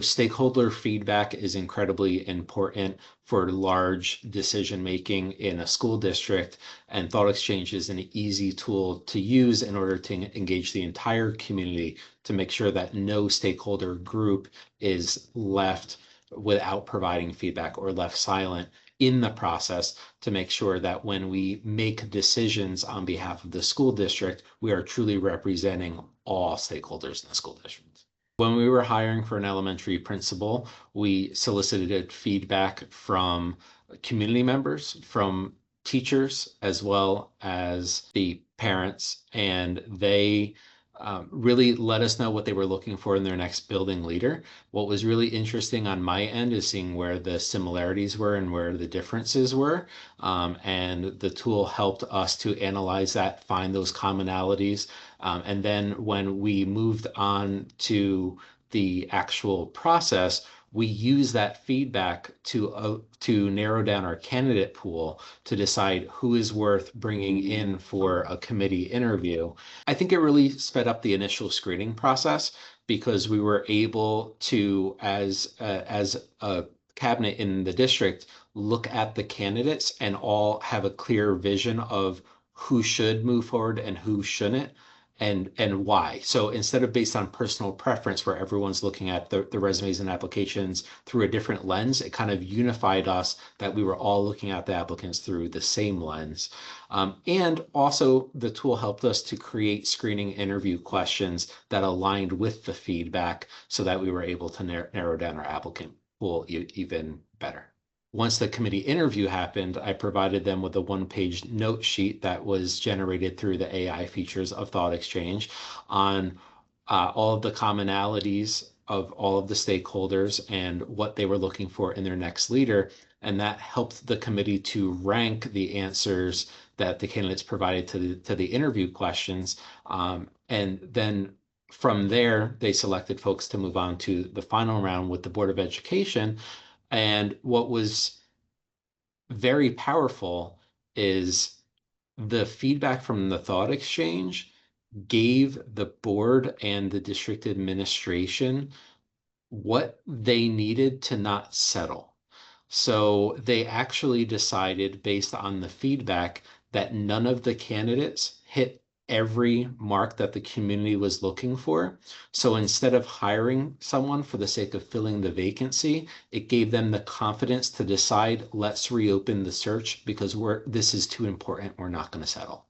Stakeholder feedback is incredibly important for large decision making in a school district, and ThoughtExchange is an easy tool to use in order to engage the entire community to make sure that no stakeholder group is left without providing feedback or left silent in the process, to make sure that when we make decisions on behalf of the school district, we are truly representing all stakeholders in the school district. When we were hiring for an elementary principal, we solicited feedback from community members, from teachers, as well as the parents, and they really let us know what they were looking for in their next building leader. What was really interesting on my end is seeing where the similarities were and where the differences were. And the tool helped us to analyze that, find those commonalities. And then when we moved on to the actual process, we use that feedback to narrow down our candidate pool to decide who is worth bringing in for a committee interview. I think it really sped up the initial screening process because we were able to, as a cabinet in the district, look at the candidates and all have a clear vision of who should move forward and who shouldn't, and why. So instead of based on personal preference where everyone's looking at the resumes and applications through a different lens, it kind of unified us that we were all looking at the applicants through the same lens. And also the tool helped us to create screening interview questions that aligned with the feedback so that we were able to narrow down our applicant pool even better. Once the committee interview happened, I provided them with a one-page note sheet that was generated through the AI features of ThoughtExchange on all of the commonalities of all of the stakeholders and what they were looking for in their next leader. And that helped the committee to rank the answers that the candidates provided to the interview questions. And then from there, they selected folks to move on to the final round with the Board of Education. And what was very powerful is the feedback from the ThoughtExchange gave the board and the district administration what they needed to not settle. So they actually decided, based on the feedback, that none of the candidates hit every mark that the community was looking for. So instead of hiring someone for the sake of filling the vacancy, it gave them the confidence to decide, let's reopen the search because this is too important. We're not going to settle.